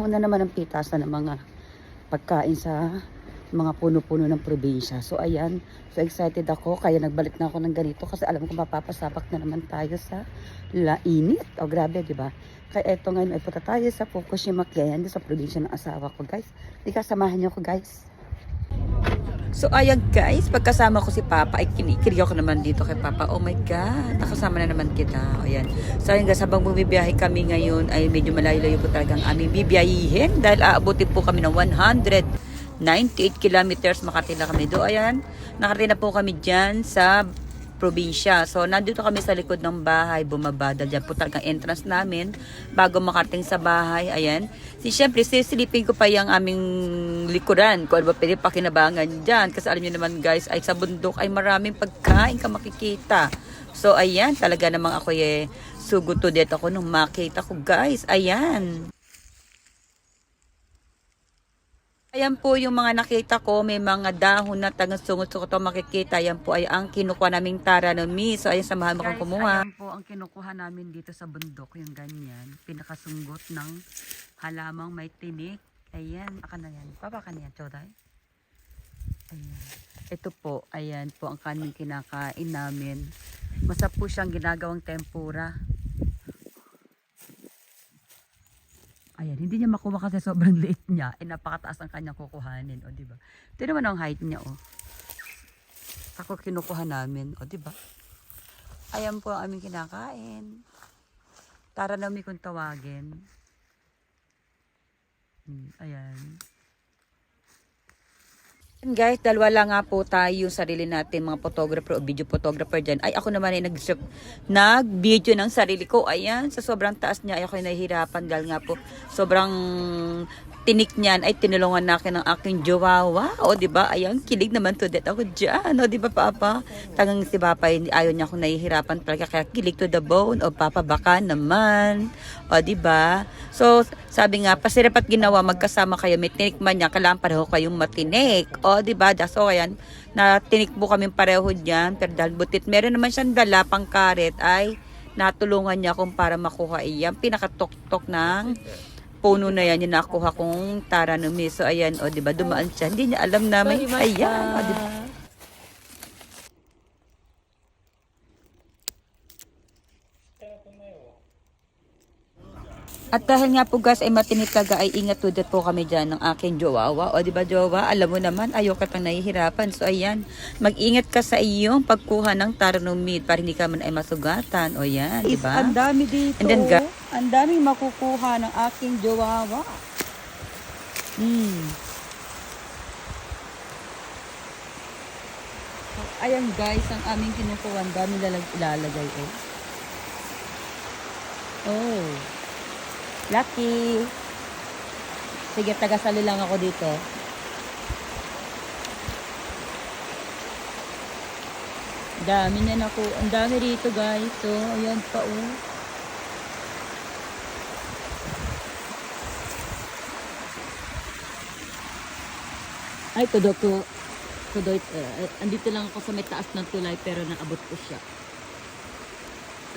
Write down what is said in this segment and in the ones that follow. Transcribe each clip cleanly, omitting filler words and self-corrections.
Una naman ang pitasan ng mga pagkain sa mga puno-puno ng probinsya. So ayan, so excited ako kaya nagbalik na ako ng ganito kasi alam ko mapapasabak na naman tayo sa init. O grabe, di ba? Kaya eto ngayon ay punta tayo sa Fukushima Ken, sa probinsya ng asawa ko, guys. Di ka samahan niyo ko, guys. So ayan guys, pagkasama ko si Papa, ay kinikiri ako naman dito kay Papa. Oh my God, nakasama na naman kita. Ayan. So ayan guys, habang bumibiyahe kami ngayon, ay medyo malayo-layo po talagang aming bibiyahihin. Dahil aabutin po kami ng 198 kilometers, makarating na kami doon. Ayan, nakarating na po kami dyan sa probinsya. So, nandito kami sa likod ng bahay, bumaba. Dahil dyan po talagang entrance namin bago makarating sa bahay. Ayan. Siyempre, sisilipin ko pa yung aming likuran. Kung ano ba pwede pakinabangan dyan. Kasi alam niyo naman guys, ay sa bundok ay maraming pagkain ka makikita. So, ayan. Talaga namang ako suguto dito ako nung makita ko guys. Ayan. Ayan po yung mga nakita ko, may mga dahon na tagang sungot-sungot ito makikita. Ayan po ay ang kinukuha naming tara no mi. So ayan, samahan mo kang kumuha. Ayan po ang kinukuha namin dito sa bundok, yung ganyan. Pinakasunggot ng halamang may tinik. Ayan, aka na yan. Papa ka na yan, choday. Ayan. Ito po, ayan po ang kaning kinakain namin. Masarap po siyang ginagawang tempura. Ayan, hindi niya makuha kasi sobrang liit niya. Napakataas ang kanyang kukuhanin. O, diba? Ito naman ang height niya, o. Ako kinukuha namin. O, diba? Ayan po ang aming kinakain. Tara namin kung tawagin. Ayan. Guys, dahil wala nga po tayo sarili natin mga photographer o video photographer dyan, ay ako naman ay nag-video ng sarili ko. Ayan, sa sobrang taas niya ay ako ay nahihirapan dahil nga po sobrang tinik niyan ay tinulungan na akin ng aking jowawa. O diba, ayan, kilig naman to that ako dyan. O diba Papa? Tagang si Papa ayaw niya akong nahihirapan talaga kaya kilig to the bone. O Papa, baka naman. O diba? So, sabi nga, pasirap at ginawa, magkasama kayo, may tinikman niya, kailangan pareho kayong matinik. O, diba? So, ayan, na tinikbo kami pareho dyan, pero dahil butit, meron naman siyang dala pang karet, ay natulungan niya akong para makuha iyan. Pinakatok-tok ng puno na yan, yung nakuha kong tara no mi. So, ayan, o, diba? Dumaan siya. Hindi niya alam na may, ayan, o, diba? At dahil nga po guys ay matinik talaga ay ingat tudot po kami dyan ng aking jowawa. O diba jowa, alam mo naman ayaw ka pang nahihirapan. So ayan, mag-ingat ka sa iyong pagkuha ng tarnumid para hindi ka man ay masugatan. O yan, diba? Ang dami dito. And then, ang daming makukuha ng aking jowawa. So, ayan guys, ang aming kinukuha. Ang dami ilalagay eh. Oh. Lucky. Sige, tagasali lang ako dito. Dami niya naku. Ang dami rito guys. So, ayan pa oh. Ay, kudo ko. Andito lang ako sa may taas ng tulay pero naabot ko siya.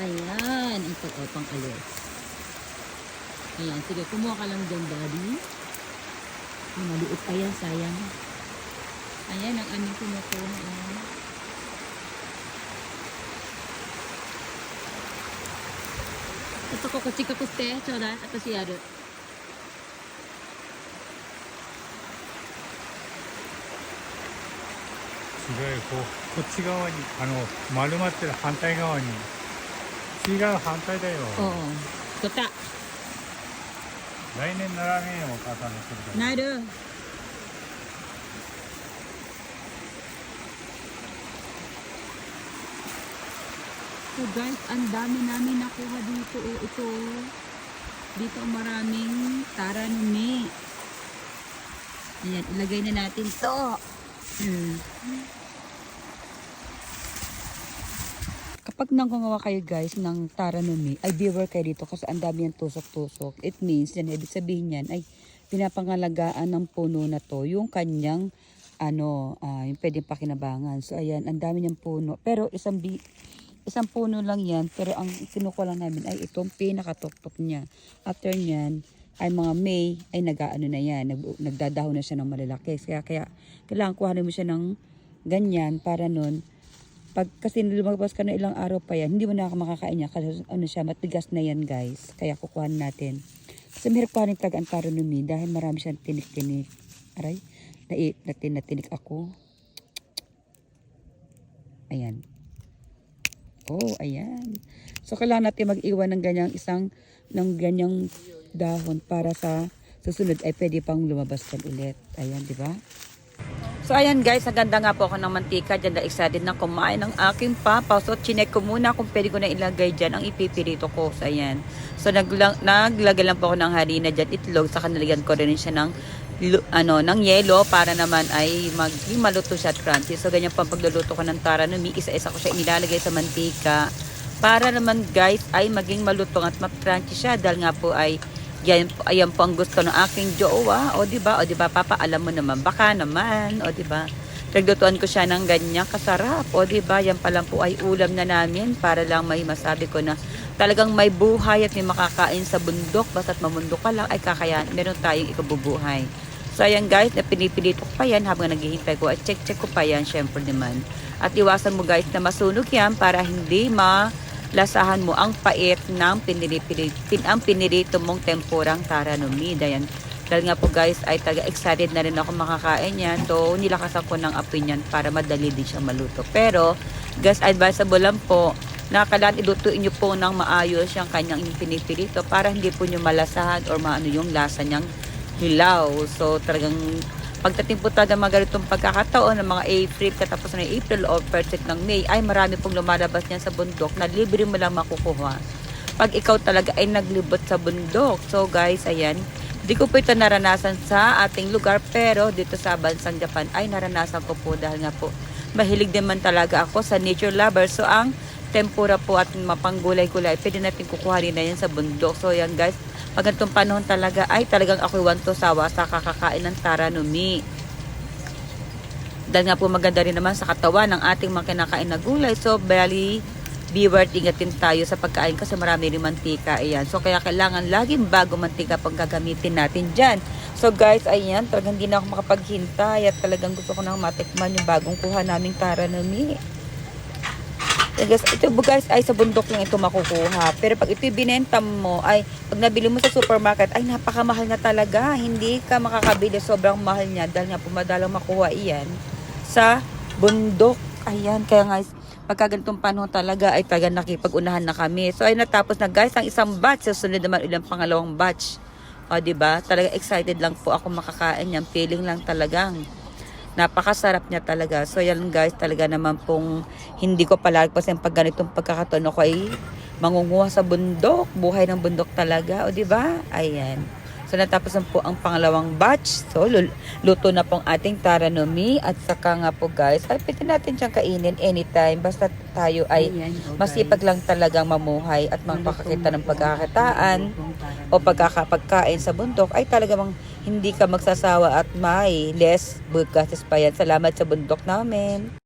Ayan. Ang pang alis. Ayan, sige, kumuha ka lang dyan, daddy. Ay, maliit pa yan, sayang. Ayan, ang aming kumukuha. Ito ko, kuchika kuste, choda, at si Yaro. 違うこっち側に丸まってる反対側に違う反対だよ Oo. Tuta. 来年ならねえよお母さんのするから Naro. So guys, ang dami namin nakuha dito. Oh, ito. Dito maraming tara numi. Ayan, ilagay na natin to. Kapag nangungawa kayo guys ng taranumi, ay beware kayo dito kasi ang dami yung tusok-tusok. It means, yan, ibig sabihin yan ay pinapangalagaan ng puno na to yung kanyang yung pwedeng pakinabangan. So ayan, ang dami niyang puno. Pero isang puno lang yan, pero ang kinukuha lang namin ay itong pinakatuktok niya. After nyan, ay mga May, ay nag-aano na yan, nagdadahon na siya ng malalaki. Kaya kailangan kuhanin mo siya ng ganyan para nun, pag kasi lumabas ka na ilang araw pa yan, hindi mo na makakain niya kasi ano siya, matigas na yan guys. Kaya kukuhanin natin. Kasi mahirap kuhanin talaga ang taro numi dahil marami siyang tinik-tinik. Aray, natinik ako. Ayan. Oh, ayan. So, kailangan natin mag-iwan ng ganyang dahon para sa susunod ay pwede pang lumabas kan ulit. Ayan, di ba? So, ayan guys, naganda nga po ako ng mantika. Diyan na excited na kumain ng aking papa. So, chinek ko muna kung pwede ko na ilagay dyan ang ipipirito ko. So, ayan. So, naglagay lang po ako ng harina dyan, itlog. Saka nalagyan ko rin siya ng yelo para naman ay maluto siya at crunchy. So, ganyan po ang pagluluto ko ng tara numi. Isa-isa ko siya inilalagay sa mantika. Para naman guys ay maging malutong at ma-crunchy siya. Dahil nga po ay ayan po ang gusto ng aking jowa. O diba? O diba papa, alam mo naman. Baka naman. O diba? Naglutuan ko siya ng ganyan kasarap. O diba? Yan pa lang po ay ulam na namin. Para lang may masabi ko na talagang may buhay at may makakain sa bundok. Basta't mamundok ka lang ay kakayan. Meron tayong ikabubuhay. So ayan guys, na pinipilito ko pa yan habang naghihintay ko at check ko pa yan syempre naman. At iwasan mo guys na masunog yan para hindi malasahan mo ang pait ng pinirito mong tempurang tara numi. Ayan. Dahil nga po guys ay excited na rin ako makakain yan. So nilakasan ko ng apoy niyan para madali din siyang maluto. Pero guys, advisable lang po na kailangan ilutuin nyo po ng maayos yung kanyang pinipilito para hindi po nyo malasahan or maano yung lasa niyang hilaw. So talagang pagdating po talaga mga ganitong pagkakataon ng mga April, katapos ng April o first week ng May, ay marami pong lumalabas niyan sa bundok na libre mo lang makukuha pag ikaw talaga ay naglibot sa bundok. So guys, ayan, di ko po ito naranasan sa ating lugar, pero dito sa bansang Japan ay naranasan ko po dahil nga po mahilig naman talaga ako sa nature lover. So ang tempura po at mapanggulay-gulay, pwede natin kukuhanin na yan sa bundok. So yan guys, pag ganitong panahon talaga ay talagang ako'y wanto sawa sa kakakain ng tara numi. Dahil nga po maganda rin naman sa katawan ng ating mga kinakain na gulay. So bali, be worth ingatin tayo sa pagkain kasi marami rin mantika. Ayan. So kaya kailangan laging bago mantika pag gagamitin natin dyan. So guys, ayan, talagang hindi na ako makapaghintay at talagang gusto ko na matikman yung bagong kuha naming tara numi. Ito guys ay sa bundok lang ito makukuha. Pero pag ito binenta mo ay pag nabili mo sa supermarket ay napakamahal na talaga. Hindi ka makakabili, sobrang mahal niya dahil nga pumadalang makuha iyan sa bundok. Ayan, kaya guys, pagka ganitong panahon talaga ay talaga nakipag-unahan na kami. So ay natapos na guys ang isang batch. Susunod naman ilang pangalawang batch. O diba? Talaga excited lang po ako makakain yan. Feeling lang talagang napakasarap niya talaga. So yan guys, talaga naman pong hindi ko palagpas yung pag ganitong pagkakataon ako ay mangunguha sa bundok, buhay ng bundok talaga, o di ba? Ayan. So natapos na po ang pangalawang batch. So luto na pong ating tara numi at saka nga po guys, ay pwede natin siyang kainin anytime basta tayo ay masipag lang talagang mamuhay at magpakakita ng pagkakakitaan o pagkakapagkain sa bundok ay talagang hindi ka magsasawa at may less gastos pa yan. Salamat sa bundok namin.